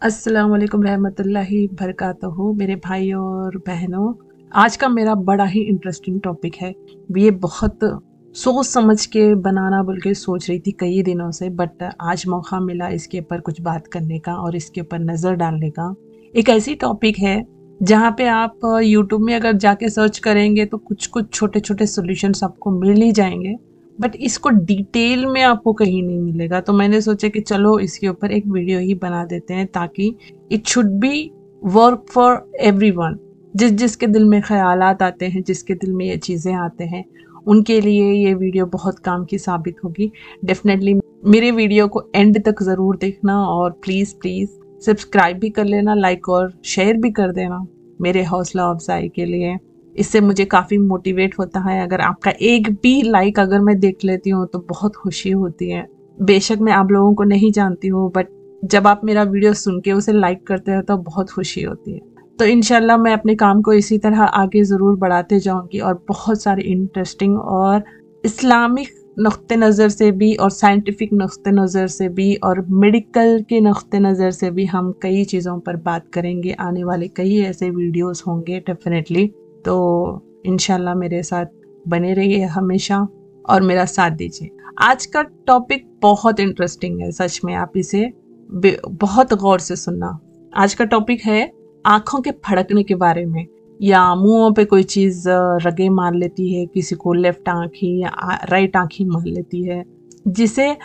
अस्सलाम वालेकुम रहमतुल्लाहि बरकातहू। मेरे भाई और बहनों, आज का मेरा बड़ा ही इंटरेस्टिंग टॉपिक है। ये बहुत सोच समझ के बनाना बोल के सोच रही थी कई दिनों से, बट आज मौका मिला इसके ऊपर कुछ बात करने का और इसके ऊपर नज़र डालने का। एक ऐसी टॉपिक है जहाँ पे आप यूट्यूब में अगर जाके सर्च करेंगे तो कुछ कुछ छोटे छोटे सॉल्यूशंस आपको मिल ही जाएंगे, बट इसको डिटेल में आपको कहीं नहीं मिलेगा। तो मैंने सोचा कि चलो इसके ऊपर एक वीडियो ही बना देते हैं ताकि it should be work for everyone. जिसके दिल में ख्यालात आते हैं, जिसके दिल में ये चीज़ें आते हैं, उनके लिए ये वीडियो बहुत काम की साबित होगी। डेफिनेटली मेरे वीडियो को एंड तक ज़रूर देखना और प्लीज़ प्लीज़ सब्सक्राइब भी कर लेना, लाइक और शेयर भी कर देना मेरे हौसला अफजाई के लिए। इससे मुझे काफ़ी मोटिवेट होता है। अगर आपका एक भी लाइक अगर मैं देख लेती हूँ तो बहुत खुशी होती है। बेशक मैं आप लोगों को नहीं जानती हूँ, बट जब आप मेरा वीडियो सुन के उसे लाइक करते हो तो बहुत खुशी होती है। तो इंशाल्लाह मैं अपने काम को इसी तरह आगे ज़रूर बढ़ाते जाऊँगी और बहुत सारे इंटरेस्टिंग और इस्लामिक नुक्ते नज़र से भी और साइंटिफिक नुक्ते नज़र से भी और मेडिकल के नुक्ते नज़र से भी हम कई चीज़ों पर बात करेंगे। आने वाले कई ऐसे वीडियोस होंगे डेफिनेटली। तो इंशाल्लाह मेरे साथ बने रहिए हमेशा और मेरा साथ दीजिए। आज का टॉपिक बहुत इंटरेस्टिंग है, सच में आप इसे बहुत गौर से सुनना। आज का टॉपिक है आँखों के फड़कने के बारे में, या मुंहों पे कोई चीज़ रगे मार लेती है, किसी को लेफ्ट आँख ही या राइट आँख ही मार लेती है, जिसे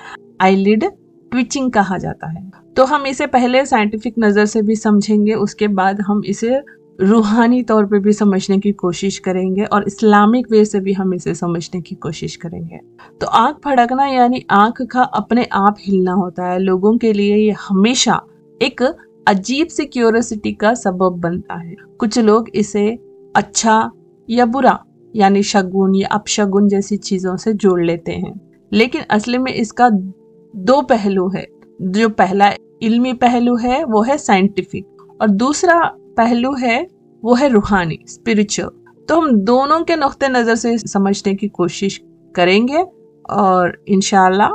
आईलिड ट्विचिंग कहा जाता है। तो हम इसे पहले साइंटिफिक नज़र से भी समझेंगे, उसके बाद हम इसे रूहानी तौर पे भी समझने की कोशिश करेंगे और इस्लामिक वे से भी हम इसे समझने की कोशिश करेंगे। तो आँख फड़कना यानी आँख का अपने आप हिलना होता है। लोगों के लिए ये हमेशा एक अजीब सी क्यूरियोसिटी का सबब बनता है। कुछ लोग इसे अच्छा या बुरा यानी शगुन या अपशगुन जैसी चीज़ों से जोड़ लेते हैं, लेकिन असली में इसका दो पहलू है। जो पहला इल्मी पहलू है वो है साइंटिफिक और दूसरा पहलू है वो है रूहानी, स्पिरिचुअल। तो हम दोनों के नुक्ते नज़र से समझने की कोशिश करेंगे और इंशाल्लाह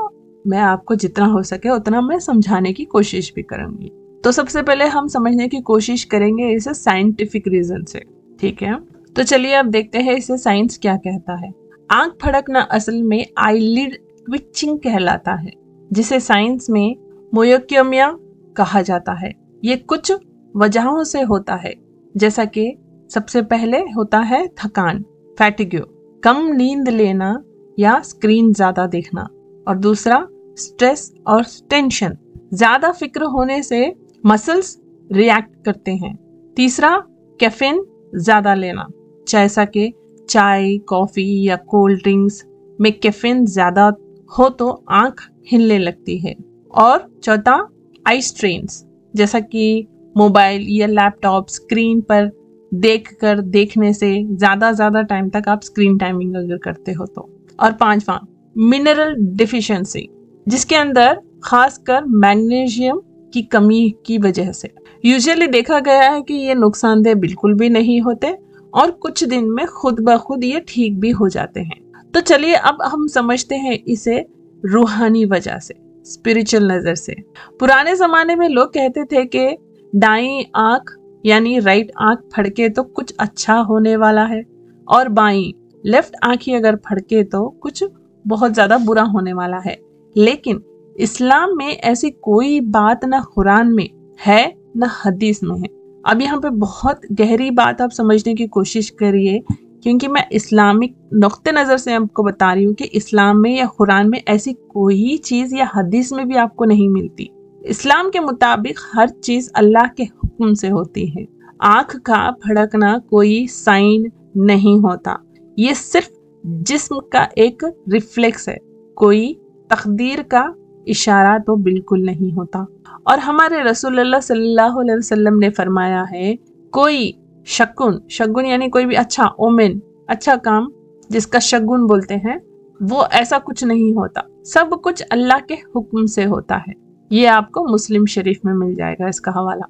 मैं आपको जितना हो सके उतना मैं समझाने की कोशिश भी करूंगी। तो सबसे पहले हम समझने की कोशिश करेंगे इसे साइंटिफिक रीजन से, ठीक है। तो चलिए अब देखते हैं इसे साइंस क्या कहता है। आंख फड़कना असल में आईलिड ट्विचिंग कहलाता है, जिसे साइंस में मोयोक्योमिया कहा जाता है। ये कुछ वजहों से होता है, जैसा कि सबसे पहले होता है थकान, फैटिग्यू, कम नींद लेना या स्क्रीन ज्यादा देखना, और दूसरा स्ट्रेस और टेंशन, ज्यादा फिक्र होने से मसल्स रिएक्ट करते हैं। तीसरा कैफीन ज्यादा लेना, जैसा कि चाय, कॉफी या कोल्ड ड्रिंक्स में कैफीन ज्यादा हो तो आंख हिलने लगती है। और चौथा आई स्ट्रेन्स, जैसा कि मोबाइल या लैपटॉप स्क्रीन पर देखने से ज्यादा टाइम तक आप स्क्रीन टाइमिंग अगर करते हो तो। और पांचवा मिनरल डिफिशियंसी, जिसके अंदर खासकर मैग्नीशियम की कमी की वजह से। यूजुअली देखा गया है कि ये नुकसानदेह बिल्कुल भी नहीं होते और कुछ दिन में खुद ब खुद ये ठीक भी हो जाते हैं। तो चलिए अब हम समझते हैं इसे रूहानी वजह से, स्पिरिचुअल नजर से। पुराने जमाने में लोग कहते थे कि दाईं आंख यानी राइट आंख फड़के तो कुछ अच्छा होने वाला है और बाईं लेफ्ट आंख ही अगर फड़के तो कुछ बहुत ज्यादा बुरा होने वाला है। लेकिन इस्लाम में ऐसी कोई बात ना कुरान में है ना हदीस में है। अब यहाँ पे बहुत गहरी बात आप समझने की कोशिश करिए, क्योंकि मैं इस्लामिक नुक्ते नज़र से आपको बता रही हूँ कि इस्लाम में या कुरान में ऐसी कोई चीज़ या हदीस में भी आपको नहीं मिलती। इस्लाम के मुताबिक हर चीज़ अल्लाह के हुक्म से होती है। आँख का फड़कना कोई साइन नहीं होता, ये सिर्फ जिस्म का एक रिफ्लेक्स है, कोई तकदीर का इशारा तो बिल्कुल नहीं होता। और हमारे रसूलुल्लाह सल्लल्लाहु अलैहि वसल्लम ने फरमाया है, कोई शगुन यानी कोई भी अच्छा ओमेन, अच्छा काम जिसका शगुन बोलते हैं, वो ऐसा कुछ नहीं होता। सब कुछ अल्लाह के हुक्म से होता है। ये आपको मुस्लिम शरीफ में मिल जाएगा इसका हवाला।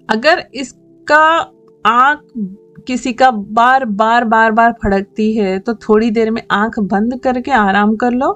अगर इसका आँख किसी का बार बार फड़कती है तो थोड़ी देर में आँख बंद करके आराम कर लो।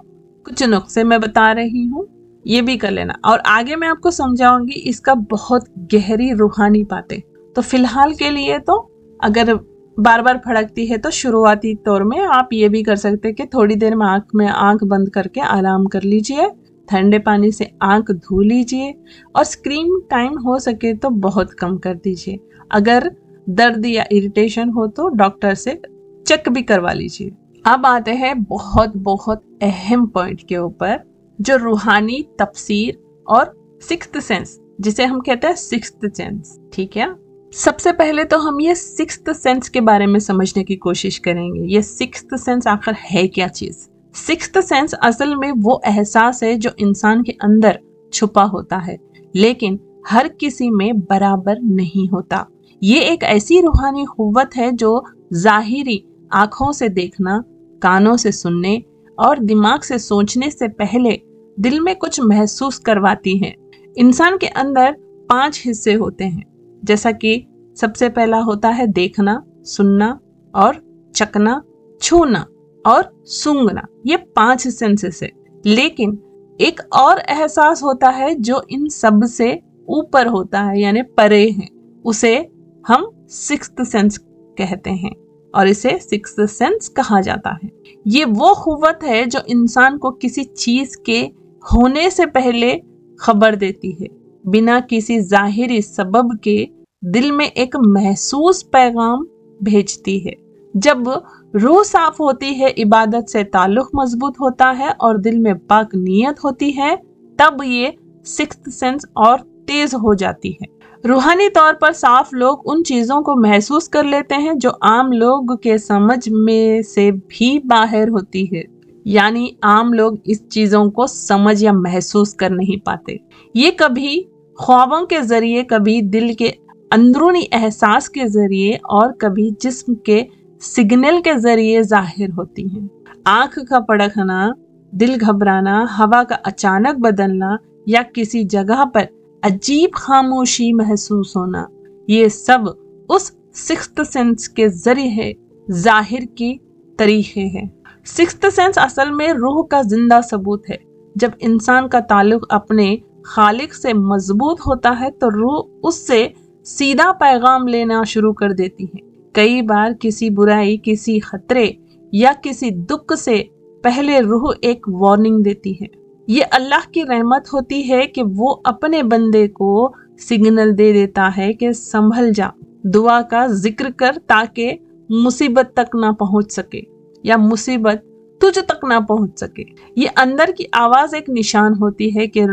कुछ नुस्खे मैं बता रही हूँ ये भी कर लेना। और आगे मैं आपको समझाऊंगी इसका बहुत गहरी रूहानी बातें। तो फिलहाल के लिए तो अगर बार बार फड़कती है तो शुरुआती तौर में आप ये भी कर सकते हैं कि थोड़ी देर में आंख बंद करके आराम कर लीजिए, ठंडे पानी से आंख धो लीजिए और स्क्रीन टाइम हो सके तो बहुत कम कर दीजिए। अगर दर्द या इरिटेशन हो तो डॉक्टर से चेक भी करवा लीजिए। अब आते हैं बहुत बहुत अहम पॉइंट के ऊपर, जो रूहानी तफसीर और सिक्स्थ सेंस, जिसे हम कहते हैं सिक्स्थ सेंस। ठीक है, सबसे पहले तो हम ये सिक्स्थ सेंस के बारे में समझने की कोशिश करेंगे। ये सिक्स्थ सेंस आखिर है क्या चीज? सिक्स्थ सेंस असल में वो एहसास है जो इंसान के अंदर छुपा होता है, लेकिन हर किसी में बराबर नहीं होता। ये एक ऐसी रूहानी कुव्वत है जो जाहिरी आंखों से देखना, कानों से सुनने और दिमाग से सोचने से पहले दिल में कुछ महसूस करवाती है। इंसान के अंदर 5 हिस्से होते हैं, जैसा कि सबसे पहला होता है देखना, सुनना और चखना, छूना और सूंघना। ये 5 सेंसेस है। लेकिन एक और एहसास होता है जो इन सब से ऊपर होता है, यानी परे है। उसे हम सिक्स्थ सेंस कहते हैं और इसे सिक्स्थ सेंस कहा जाता है। ये वो कुव्वत है जो इंसान को किसी चीज के होने से पहले खबर देती है, बिना किसी जाहिरी सबब के दिल में एक महसूस पैगाम भेजती है। जब रूह साफ होती है, इबादत से ताल्लुक मजबूत होता है और दिल में पाक नीयत होती है, तब ये सिक्स्थ सेंस और तेज हो जाती है। रूहानी तौर पर साफ लोग उन चीजों को महसूस कर लेते हैं जो आम लोग के समझ में से भी बाहर होती है, यानी आम लोग इस चीजों को समझ या महसूस कर नहीं पाते। ये कभी ख्वाबों के जरिए, कभी दिल के अंदरूनी एहसास के जरिए और कभी जिस्म के सिग्नल के जरिए जाहिर होती हैं। आंख का फड़कना, दिल घबराना, हवा का अचानक बदलना या किसी जगह पर अजीब खामोशी महसूस होना, ये सब उस सिक्स्थ सेंस के जरिए जाहिर की तरीके हैं। सिक्स्थ सेंस असल में रूह का जिंदा सबूत है। जब इंसान का ताल्लुक अपने खालिक से मजबूत होता है तो रूह उससे सीधा पैगाम लेना शुरू कर देती है। कई बार किसी बुराई, किसी खतरे या किसी दुख से पहले रूह एक वार्निंग देती है। ये अल्लाह की रहमत होती है कि वो अपने बंदे को सिग्नल दे देता है कि संभल जा, दुआ का जिक्र कर ताकि मुसीबत तक ना पहुंच सके या मुसीबत तुझ तक ना पहुंच सके। ये अंदर की आवाज एक निशान होती है कि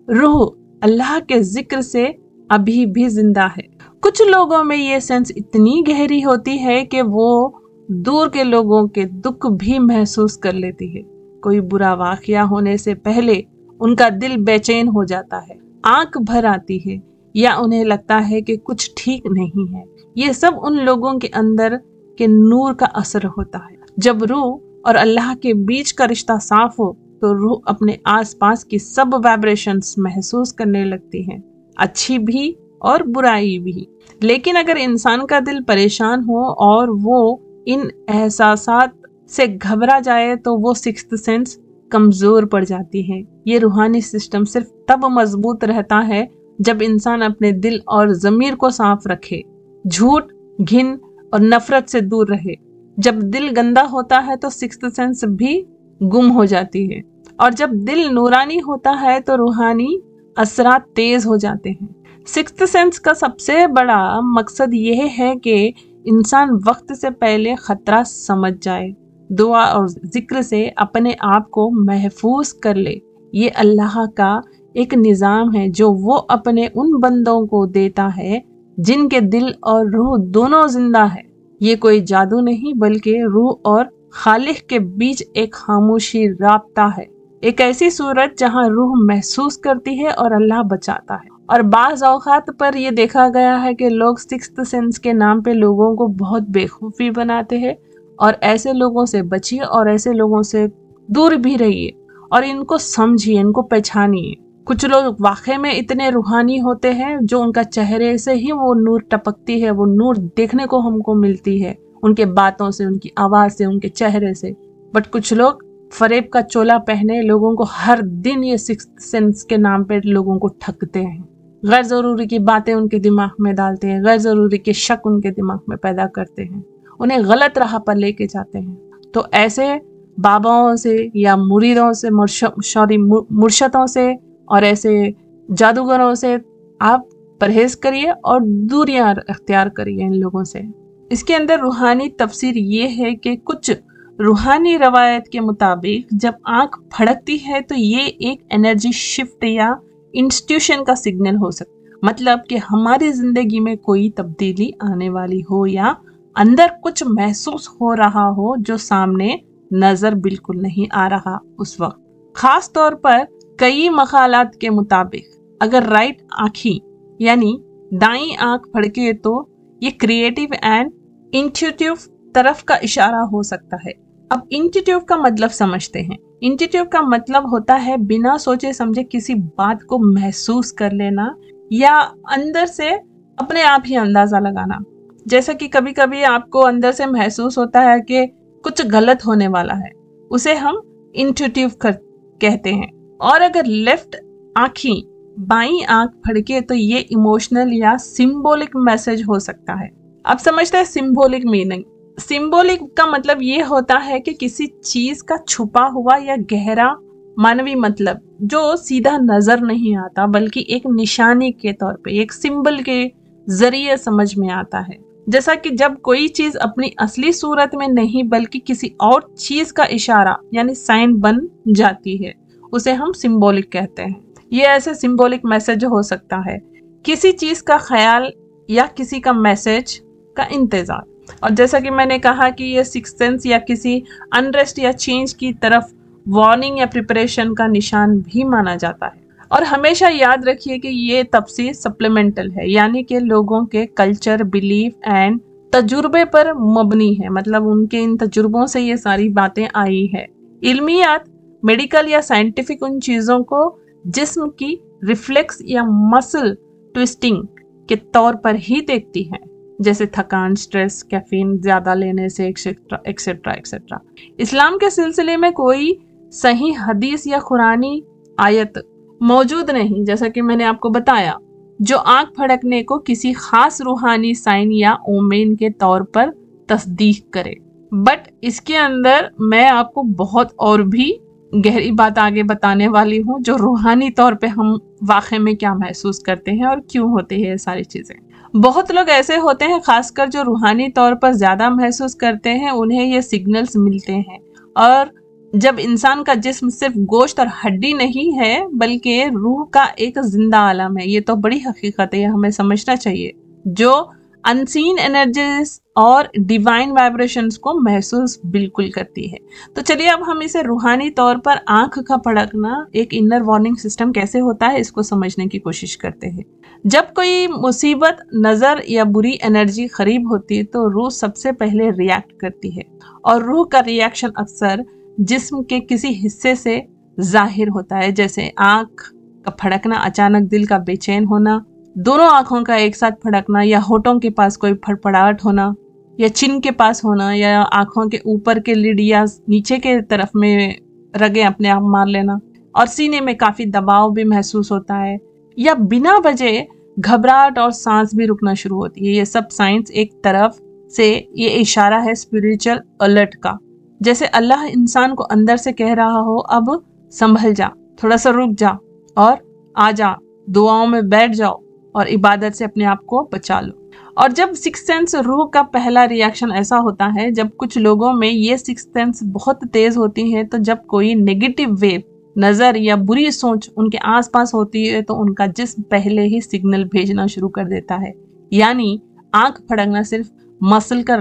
रूह अल्लाह के जिक्र से अभी भी जिंदा है। कुछ लोगों में ये सेंस इतनी गहरी होती है कि वो दूर के लोगों के दुख भी महसूस कर लेती है। कोई बुरा वाकया होने से पहले उनका दिल बेचैन हो जाता है, आंख भर आती है या उन्हें लगता है कि कुछ ठीक नहीं है। ये सब उन लोगों के अंदर के नूर का असर होता है। जब रूह और अल्लाह के बीच का रिश्ता साफ हो तो रूह अपने आसपास की सब वाइब्रेशंस महसूस करने लगती है, अच्छी भी और बुराई भी। लेकिन अगर इंसान का दिल परेशान हो और वो इन एहसासात से घबरा जाए तो वो सिक्स्थ सेंस कमजोर पड़ जाती है। ये रूहानी सिस्टम सिर्फ तब मजबूत रहता है जब इंसान अपने दिल और ज़मीर को साफ रखे, झूठ, घिन और नफरत से दूर रहे। जब दिल गंदा होता है तो सिक्स्थ सेंस भी गुम हो जाती है, और जब दिल नूरानी होता है तो रूहानी असरात तेज हो जाते हैं। सिक्स्थ सेंस का सबसे बड़ा मकसद यह है कि इंसान वक्त से पहले खतरा समझ जाए, दुआ और जिक्र से अपने आप को महफूज कर ले। ये अल्लाह का एक निज़ाम है जो वो अपने उन बंदों को देता है जिनके दिल और रूह दोनों जिंदा है। ये कोई जादू नहीं बल्कि रूह और खालिक के बीच एक खामोशी राब्ता है, एक ऐसी सूरत जहां रूह महसूस करती है और अल्लाह बचाता है। और बाज़ औक़ात पर यह देखा गया है कि लोग सिक्स्थ सेंस के नाम पे लोगों को बहुत बेखौफी बनाते हैं, और ऐसे लोगों से बचिए और ऐसे लोगों से दूर भी रहिए और इनको समझिए, इनको पहचानिए। कुछ लोग वाकई में इतने रूहानी होते हैं जो उनका चेहरे से ही वो नूर टपकती है, वो नूर देखने को हमको मिलती है, उनके बातों से, उनकी आवाज़ से, उनके चेहरे से। बट कुछ लोग फरेब का चोला पहने लोगों को हर दिन ये सिक्स्थ सेंस के नाम पे लोगों को ठगते हैं, गैर जरूरी की बातें उनके दिमाग में डालते हैं, गैर जरूरी के शक उनके दिमाग में पैदा करते हैं, उन्हें गलत राह पर लेके जाते हैं। तो ऐसे बाबाओं से या मुरीदों से, मुर्शदों से और ऐसे जादूगरों से आप परहेज करिए और दूरियां अख्तियार करिए इन लोगों से। इसके अंदर रूहानी तफसीर ये है कि कुछ रूहानी रवायत के मुताबिक जब आंख फड़कती है तो ये एक एनर्जी शिफ्ट या इंस्टीट्यूशन का सिग्नल हो सकता, मतलब कि हमारी जिंदगी में कोई तब्दीली आने वाली हो या अंदर कुछ महसूस हो रहा हो जो सामने नजर बिल्कुल नहीं आ रहा उस वक्त। खास तौर पर कई मकालात के मुताबिक अगर राइट आँखी यानी दाईं आंख फड़के तो ये क्रिएटिव एंड इंट्यूटिव तरफ का इशारा हो सकता है। अब इंट्यूटिव का मतलब समझते हैं। इंट्यूटिव का मतलब होता है बिना सोचे समझे किसी बात को महसूस कर लेना या अंदर से अपने आप ही अंदाजा लगाना। जैसा कि कभी कभी आपको अंदर से महसूस होता है कि कुछ गलत होने वाला है, उसे हम इंट्यूटिव कहते हैं। और अगर लेफ्ट आँखी बाईं आंख फड़के तो ये इमोशनल या सिंबॉलिक मैसेज हो सकता है। अब समझते हैं सिंबॉलिक मीनिंग। सिंबॉलिक का मतलब ये होता है कि किसी चीज का छुपा हुआ या गहरा मानवी मतलब जो सीधा नजर नहीं आता बल्कि एक निशानी के तौर पे, एक सिंबल के जरिए समझ में आता है। जैसा कि जब कोई चीज अपनी असली सूरत में नहीं बल्कि किसी और चीज का इशारा यानी साइन बन जाती है, उसे हम सिंबॉलिक कहते हैं। ये ऐसे सिंबॉलिक मैसेज हो सकता है, किसी चीज का ख्याल या किसी का मैसेज का इंतजार। और जैसा कि मैंने कहा कि ये सिक्स्थ सेंस या किसी अनरेस्ट या चेंज की तरफ वार्निंग या प्रिपरेशन का निशान भी माना जाता है। और हमेशा याद रखिए कि ये तफसीर सप्लीमेंटल है, यानी कि लोगों के कल्चर, बिलीफ एंड तजुर्बे पर मबनी है, मतलब उनके इन तजुर्बों से ये सारी बातें आई है। इल्मियात, मेडिकल या साइंटिफिक उन चीज़ों को जिस्म की रिफ्लेक्स या मसल ट्विस्टिंग के तौर पर ही देखती है, जैसे थकान, स्ट्रेस, कैफीन ज़्यादा लेने से एक्सेट्रा एक्सेट्रा एक्सेट्रा। इस्लाम के सिलसिले में कोई सही हदीस या कुरानी आयत मौजूद नहीं, जैसा कि मैंने आपको बताया, जो आंख फड़कने को किसी खास रूहानी साइन या ओमेन के तौर पर तस्दीक करे। बट इसके अंदर मैं आपको बहुत और भी गहरी बात आगे बताने वाली हूँ, जो रूहानी तौर पे हम वाकई में क्या महसूस करते हैं और क्यों होते हैं ये सारी चीज़ें। बहुत लोग ऐसे होते हैं, खासकर जो रूहानी तौर पर ज़्यादा महसूस करते हैं, उन्हें ये सिग्नल्स मिलते हैं। और जब इंसान का जिस्म सिर्फ गोश्त और हड्डी नहीं है बल्कि रूह का एक जिंदा आलम है, ये तो बड़ी हकीकत है, हमें समझना चाहिए, जो अनसीन एनर्जीज और डिवाइन वाइब्रेशंस को महसूस बिल्कुल करती है। तो चलिए अब हम इसे रूहानी तौर पर आंख का फड़कना, एक इनर वार्निंग सिस्टम कैसे होता है, इसको समझने की कोशिश करते हैं। जब कोई मुसीबत, नज़र या बुरी एनर्जी करीब होती है तो रूह सबसे पहले रिएक्ट करती है, और रूह का रिएक्शन अक्सर जिस्म के किसी हिस्से से जाहिर होता है, जैसे आंख का फड़कना, अचानक दिल का बेचैन होना, दोनों आंखों का एक साथ फड़कना, या होठों के पास कोई फड़फड़ाहट होना, या चिन के पास होना, या आंखों के ऊपर के लिड या नीचे के तरफ में रगें अपने आप मार लेना, और सीने में काफी दबाव भी महसूस होता है, या बिना वजह घबराहट और सांस भी रुकना शुरू होती है। ये सब साइंस एक तरफ से ये इशारा है स्पिरिचुअल अलर्ट का, जैसे अल्लाह इंसान को अंदर से कह रहा हो, अब संभल जा, थोड़ा सा रुक जा और आ जा, दुआओं में बैठ जाओ और इबादत से अपने आप को बचा लो। और जब सिक्स्थ सेंस रूह का पहला रिएक्शन ऐसा होता है, जब कुछ लोगों में ये सिक्स्थ सेंस बहुत तेज होती है, तो जब कोई नेगेटिव वेव, नज़र या बुरी सोच उनके आसपास होती है तो उनका जिस्म पहले ही सिग्नल भेजना शुरू कर देता है। यानी आंख फड़कना सिर्फ मसल का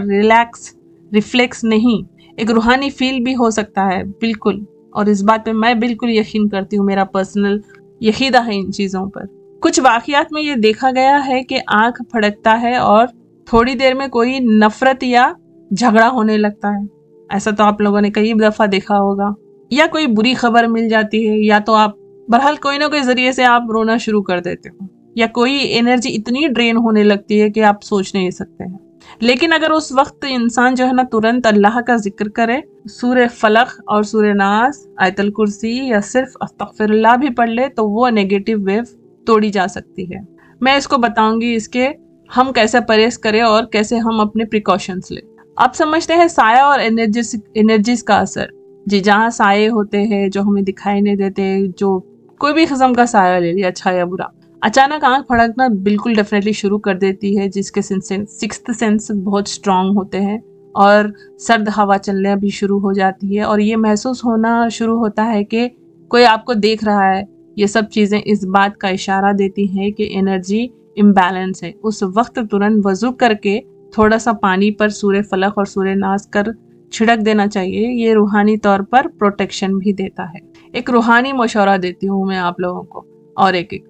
रिफ्लेक्स नहीं, एक रूहानी फील भी हो सकता है, बिल्कुल। और इस बात पे मैं बिल्कुल यकीन करती हूँ, मेरा पर्सनल यकीदा है इन चीज़ों पर। कुछ वाक़यात में ये देखा गया है कि आंख फड़कता है और थोड़ी देर में कोई नफरत या झगड़ा होने लगता है, ऐसा तो आप लोगों ने कई दफ़ा देखा होगा, या कोई बुरी खबर मिल जाती है, या तो आप बहरहाल कोई ना कोई ज़रिए से आप रोना शुरू कर देते हो, या कोई एनर्जी इतनी ड्रेन होने लगती है कि आप सोच नहीं सकते हैं। लेकिन अगर उस वक्त इंसान जो है ना तुरंत अल्लाह का जिक्र करे, सूरह फलक और सूरह नास, आयतल कुर्सी या सिर्फ अस्तगफिरुल्लाह भी पढ़ ले, तो वो नेगेटिव वेव तोड़ी जा सकती है। मैं इसको बताऊंगी इसके हम कैसे परहेज करें और कैसे हम अपने प्रिकॉशंस लें। आप समझते हैं साया और एनर्जीज का असर। जी, जहाँ साये होते हैं जो हमें दिखाई नहीं देते, जो कोई भी किस्म का साया ले लिया, अच्छा या बुरा, अचानक आंख फड़कना बिल्कुल डेफिनेटली शुरू कर देती है, जिसके सिक्स्थ सेंस बहुत स्ट्रांग होते हैं और सर्द हवा चलने भी शुरू हो जाती है और ये महसूस होना शुरू होता है कि कोई आपको देख रहा है। ये सब चीज़ें इस बात का इशारा देती हैं कि एनर्जी इम्बैलेंस है। उस वक्त तुरंत वजू करके थोड़ा सा पानी पर सूरह फलक और सूरह नास कर छिड़क देना चाहिए। ये रूहानी तौर पर प्रोटेक्शन भी देता है। एक रूहानी मशवरा देती हूँ मैं आप लोगों को। और एक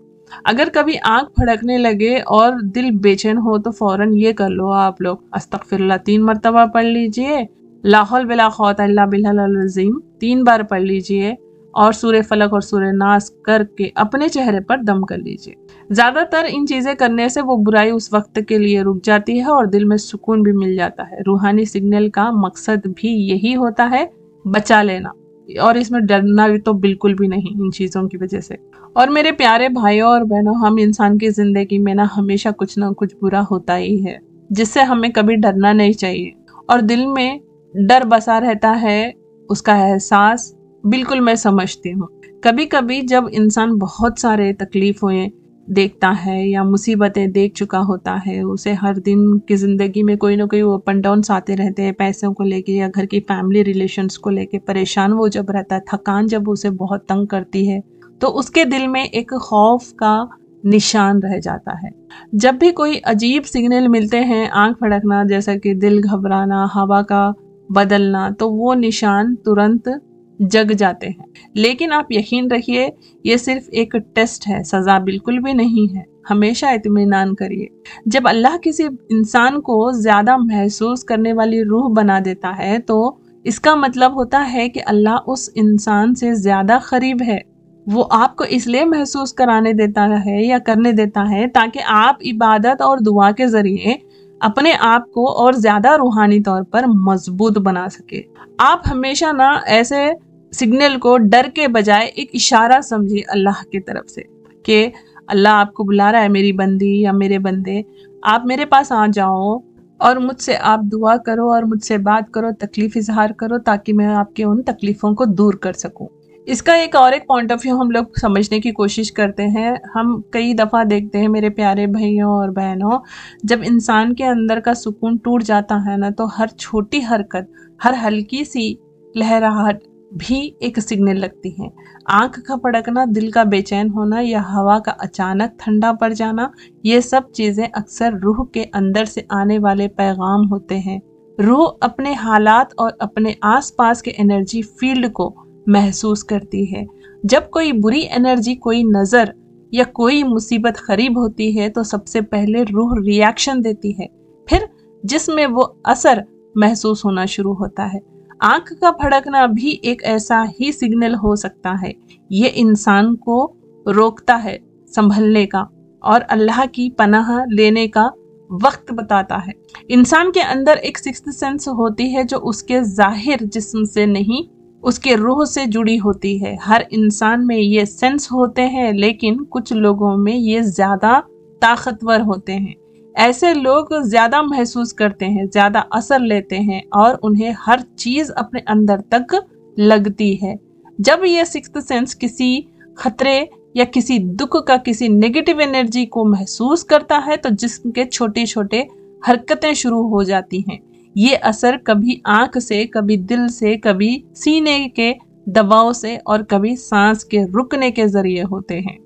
अगर कभी आंख फड़कने लगे और दिल बेचैन हो तो फौरन ये कर लो आप लोग, अस्तगफिरुल्लाह 3 मरतबा पढ़ लीजिए, ला हौल वला क़ुव्वता इल्ला बिल्लाहिल अज़ीम 3 बार पढ़ लीजिए और सूरह फलक और सूरह नास करके अपने चेहरे पर दम कर लीजिए। ज़्यादातर इन चीज़ें करने से वो बुराई उस वक्त के लिए रुक जाती है और दिल में सुकून भी मिल जाता है। रूहानी सिग्नल का मकसद भी यही होता है, बचा लेना, और इसमें डरना भी तो बिल्कुल भी नहीं इन चीज़ों की वजह से। और मेरे प्यारे भाइयों और बहनों, हम इंसान की ज़िंदगी में ना हमेशा कुछ ना कुछ बुरा होता ही है, जिससे हमें कभी डरना नहीं चाहिए और दिल में डर बसा रहता है, उसका एहसास बिल्कुल मैं समझती हूँ। कभी कभी जब इंसान बहुत सारे तकलीफ़ें देखता है या मुसीबतें देख चुका होता है, उसे हर दिन की ज़िंदगी में कोई ना कोई अप एंड डाउन्स आते रहते हैं, पैसों को लेके या घर की फैमिली रिलेशंस को लेके परेशान वो जब रहता है, थकान जब उसे बहुत तंग करती है, तो उसके दिल में एक खौफ का निशान रह जाता है। जब भी कोई अजीब सिग्नल मिलते हैं, आंख फड़कना जैसा कि दिल घबराना, हवा का बदलना, तो वो निशान तुरंत जग जाते हैं। लेकिन आप यकीन रखिए, ये सिर्फ एक टेस्ट है, सज़ा बिल्कुल भी नहीं है। हमेशा इत्मीनान करिए। जब अल्लाह किसी इंसान को ज़्यादा महसूस करने वाली रूह बना देता है, तो इसका मतलब होता है कि अल्लाह उस इंसान से ज़्यादा करीब है। वो आपको इसलिए महसूस कराने देता है या करने देता है ताकि आप इबादत और दुआ के ज़रिए अपने आप को और ज़्यादा रूहानी तौर पर मजबूत बना सके। आप हमेशा ना ऐसे सिग्नल को डर के बजाय एक इशारा समझिए अल्लाह की तरफ से कि अल्लाह आपको बुला रहा है, मेरी बंदी या मेरे बंदे, आप मेरे पास आ जाओ और मुझसे आप दुआ करो और मुझसे बात करो, तकलीफ इजहार करो, ताकि मैं आपके उन तकलीफ़ों को दूर कर सकूं। इसका एक पॉइंट ऑफ व्यू हम लोग समझने की कोशिश करते हैं। हम कई दफ़ा देखते हैं मेरे प्यारे भाइयों और बहनों, जब इंसान के अंदर का सुकून टूट जाता है ना, तो हर छोटी हरकत, हर हल्की सी लहराहट भी एक सिग्नल लगती है। आंख का फड़कना, दिल का बेचैन होना या हवा का अचानक ठंडा पड़ जाना, ये सब चीज़ें अक्सर रूह के अंदर से आने वाले पैगाम होते हैं। रूह अपने हालात और अपने आसपास के एनर्जी फील्ड को महसूस करती है। जब कोई बुरी एनर्जी, कोई नज़र या कोई मुसीबत करीब होती है, तो सबसे पहले रूह रिएक्शन देती है, फिर जिसमें वो असर महसूस होना शुरू होता है। आंख का फड़कना भी एक ऐसा ही सिग्नल हो सकता है। ये इंसान को रोकता है संभलने का और अल्लाह की पनाह लेने का वक्त बताता है। इंसान के अंदर एक सिक्स्थ सेंस होती है जो उसके जाहिर जिस्म से नहीं, उसके रूह से जुड़ी होती है। हर इंसान में ये सेंस होते हैं, लेकिन कुछ लोगों में ये ज़्यादा ताकतवर होते हैं। ऐसे लोग ज़्यादा महसूस करते हैं, ज़्यादा असर लेते हैं और उन्हें हर चीज़ अपने अंदर तक लगती है। जब ये सिक्स्थ सेंस किसी खतरे या किसी दुख का, किसी नेगेटिव एनर्जी को महसूस करता है, तो जिस्म के छोटे छोटे हरकतें शुरू हो जाती हैं। ये असर कभी आंख से, कभी दिल से, कभी सीने के दबाव से और कभी सांस के रुकने के जरिए होते हैं।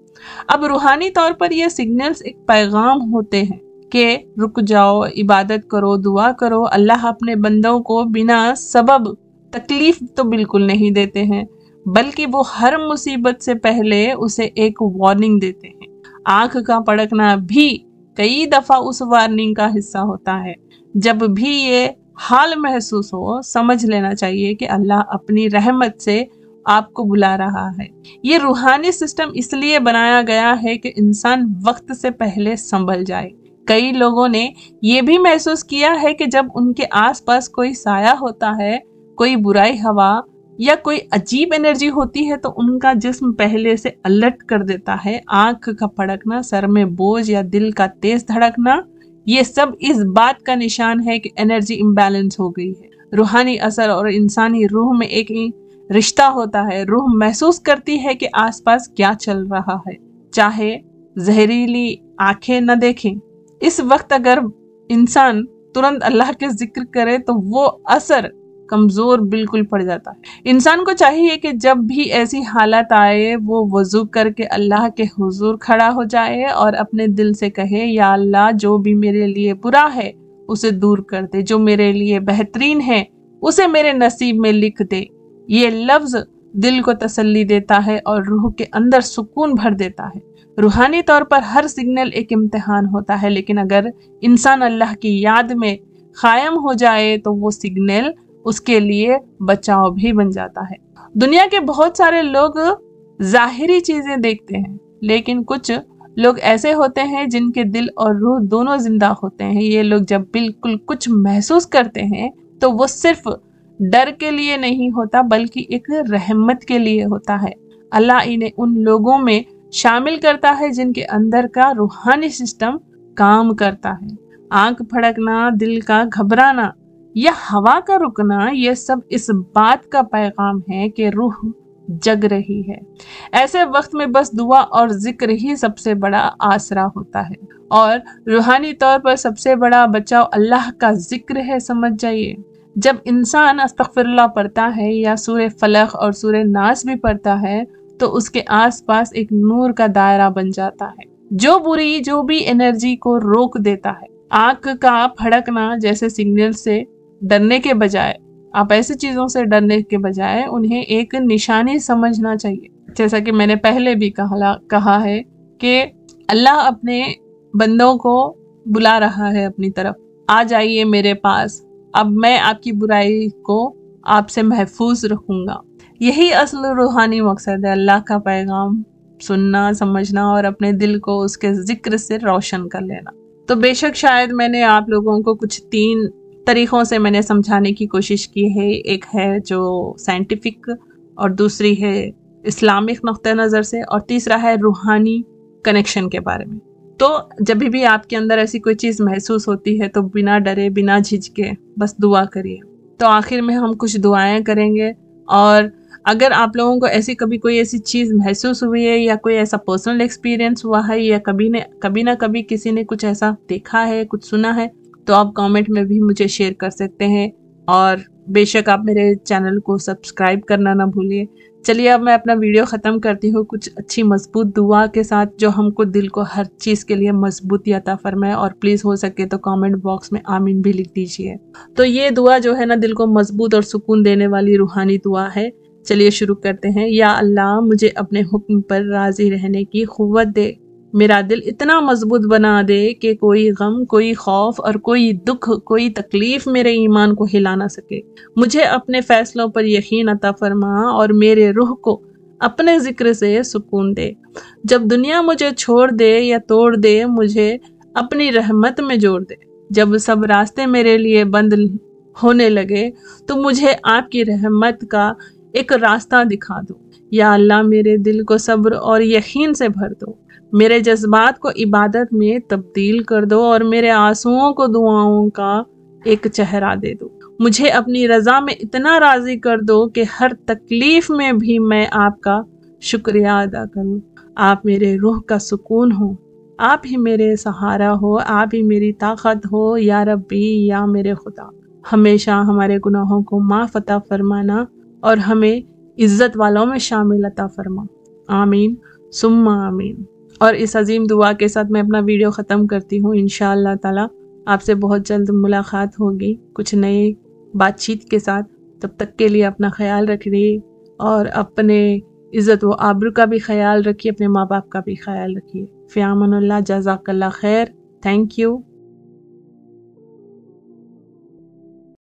अब रूहानी तौर पर ये सिग्नल्स एक पैगाम होते हैं कि रुक जाओ, इबादत करो, दुआ करो। अल्लाह अपने बंदों को बिना सबब तकलीफ तो बिल्कुल नहीं देते हैं, बल्कि वो हर मुसीबत से पहले उसे एक वार्निंग देते हैं। आंख का फड़कना भी कई दफ़ा उस वार्निंग का हिस्सा होता है। जब भी ये हाल महसूस हो, समझ लेना चाहिए कि अल्लाह अपनी रहमत से आपको बुला रहा है। ये रूहानी सिस्टम इसलिए बनाया गया है कि इंसान वक्त से पहले संभल जाए। کئی لوگوں نے یہ بھی محسوس کیا ہے کہ جب ان کے آس پاس کوئی سایہ ہوتا ہے، کوئی برائی ہوا یا کوئی عجیب انرجی ہوتی ہے تو ان کا جسم پہلے سے الرٹ کر دیتا ہے۔ آنکھ کا پھڑکنا، سر میں بوجھ یا دل کا تیز دھڑکنا، یہ سب اس بات کا نشان ہے کہ انرجی امبیلنس ہو گئی ہے۔ روحانی اثر اور انسانی روح میں ایک رشتہ ہوتا ہے۔ روح محسوس کرتی ہے کہ آس پاس کیا چل رہا ہے، چاہے زہریلی آنکھیں نہ دیکھیں۔ اس وقت اگر انسان ترنت اللہ کے ذکر کرے تو وہ اثر کمزور بالکل پڑ جاتا ہے۔ انسان کو چاہیے کہ جب بھی ایسی حالت آئے وہ وضو کر کے اللہ کے حضور کھڑا ہو جائے اور اپنے دل سے کہے، یا اللہ جو بھی میرے لیے برا ہے اسے دور کر دے، جو میرے لیے بہترین ہے اسے میرے نصیب میں لکھ دے۔ یہ لفظ دل کو تسلی دیتا ہے اور روح کے اندر سکون بھر دیتا ہے۔ روحانی طور پر ہر سگنل ایک امتحان ہوتا ہے، لیکن اگر انسان اللہ کی یاد میں قائم ہو جائے تو وہ سگنل اس کے لیے بچاؤ بھی بن جاتا ہے۔ دنیا کے بہت سارے لوگ ظاہری چیزیں دیکھتے ہیں، لیکن کچھ لوگ ایسے ہوتے ہیں جن کے دل اور روح دونوں زندہ ہوتے ہیں۔ یہ لوگ جب بالکل کچھ محسوس کرتے ہیں تو وہ صرف ڈر کے لیے نہیں ہوتا بلکہ ایک رحمت کے لیے ہوتا ہے۔ اللہ انہیں ان لوگوں میں شامل کرتا ہے جن کے اندر کا روحانی سسٹم کام کرتا ہے۔ آنکھ پھڑکنا، دل کا گھبرانا یا ہوا کا رکنا، یہ سب اس بات کا پیغام ہے کہ روح جگ رہی ہے۔ ایسے وقت میں بس دعا اور ذکر ہی سب سے بڑا آسرا ہوتا ہے، اور روحانی طور پر سب سے بڑا بچاؤ اللہ کا ذکر ہے، سمجھ جائیے۔ جب انسان استغفر اللہ پڑھتا ہے یا سورہ فلق اور سورہ ناس بھی پڑھتا ہے تو اس کے آس پاس ایک نور کا دائرہ بن جاتا ہے جو بھی انرجی کو روک دیتا ہے۔ آنکھ کا پھڑکنا جیسے سگنل سے ڈرنے کے بجائے، آپ ایسی چیزوں سے ڈرنے کے بجائے انہیں ایک نشانی سمجھنا چاہیے۔ جیسا کہ میں نے پہلے بھی کہا ہے کہ اللہ اپنے بندوں کو بلا رہا ہے اپنی طرف، آ جائیے میرے پاس، اب میں آپ کی برائی کو آپ سے محفوظ رکھوں گا۔ یہی اصل روحانی مقصد ہے، اللہ کا پیغام سننا، سمجھنا اور اپنے دل کو اس کے ذکر سے روشن کر لینا۔ تو بے شک شاید میں نے آپ لوگوں کو کچھ 3 طریقوں سے میں نے سمجھانے کی کوشش کی ہے۔ ایک ہے جو سائنٹیفک، اور دوسری ہے اسلامک نقطہ نظر سے، اور تیسرا ہے روحانی کنیکشن کے بارے میں۔ تو جب بھی آپ کے اندر ایسی کوئی چیز محسوس ہوتی ہے تو بنا ڈرے، بنا جھجکے بس دعا کریے۔ تو آخر میں ہم کچھ دعائیں کریں گے، اور اگر آپ لوگوں کو کبھی کوئی ایسی چیز محسوس ہوئی ہے یا کوئی ایسا پرسنل ایکسپیرینس ہوا ہے یا کبھی نہ کبھی کسی نے کچھ ایسا دیکھا ہے، کچھ سنا ہے، تو آپ کامنٹ میں بھی مجھے شیئر کر سکتے ہیں، اور بے شک آپ میرے چینل کو سبسکرائب کرنا نہ بھولیے۔ چلیے اب میں اپنا ویڈیو ختم کرتی ہوں کچھ اچھی مضبوط دعا کے ساتھ جو ہم کو دل کو ہر چیز کے لیے مضبوطی عطا فرمائے، اور پلیز ہو سکے تو کامنٹ باکس میں آمین بھی لکھ دیجیے۔ تو یہ دعا جو ہے نا دل کو مضبوط اور سکون دینے والی روحانی دعا ہے۔ چلیے شروع کرتے ہیں۔ یا اللہ مجھے اپنے حکم پر راضی رہنے کی قوت دے، میرا دل اتنا مضبوط بنا دے کہ کوئی غم، کوئی خوف اور کوئی دکھ، کوئی تکلیف میرے ایمان کو ہلا نہ سکے۔ مجھے اپنے فیصلوں پر یقین عطا فرما اور میرے روح کو اپنے ذکر سے سکون دے۔ جب دنیا مجھے چھوڑ دے یا توڑ دے، مجھے اپنی رحمت میں جوڑ دے۔ جب سب راستے میرے لیے بند ہونے لگے تو مجھے آپ کی رحمت کا ایک راستہ دکھا دو۔ یا اللہ میرے دل کو صبر اور یقین سے بھر دو، میرے جذبات کو عبادت میں تبدیل کر دو اور میرے آنسوؤں کو دعاؤں کا ایک چہرہ دے دو۔ مجھے اپنی رضا میں اتنا راضی کر دو کہ ہر تکلیف میں بھی میں آپ کا شکریہ ادا کروں۔ آپ میرے روح کا سکون ہو، آپ ہی میرے سہارا ہو، آپ ہی میری طاقت ہو یا ربی یا میرے خدا۔ ہمیشہ ہمارے گناہوں کو معاف عطا فرمانا اور ہمیں عزت والوں میں شامل عطا فرما۔ آمین ثم آمین۔ اور اس عظیم دعا کے ساتھ میں اپنا ویڈیو ختم کرتی ہوں۔ انشاءاللہ تعالی آپ سے بہت جلد ملاقات ہوگی کچھ نئے بات چیت کے ساتھ۔ تب تک کے لیے اپنا خیال رکھیے اور اپنے عزت و آبرو کا بھی خیال رکھیے، اپنے ماں باپ کا بھی خیال رکھیے۔ فی امان اللہ، جزاک اللہ خیر، تھینک یو۔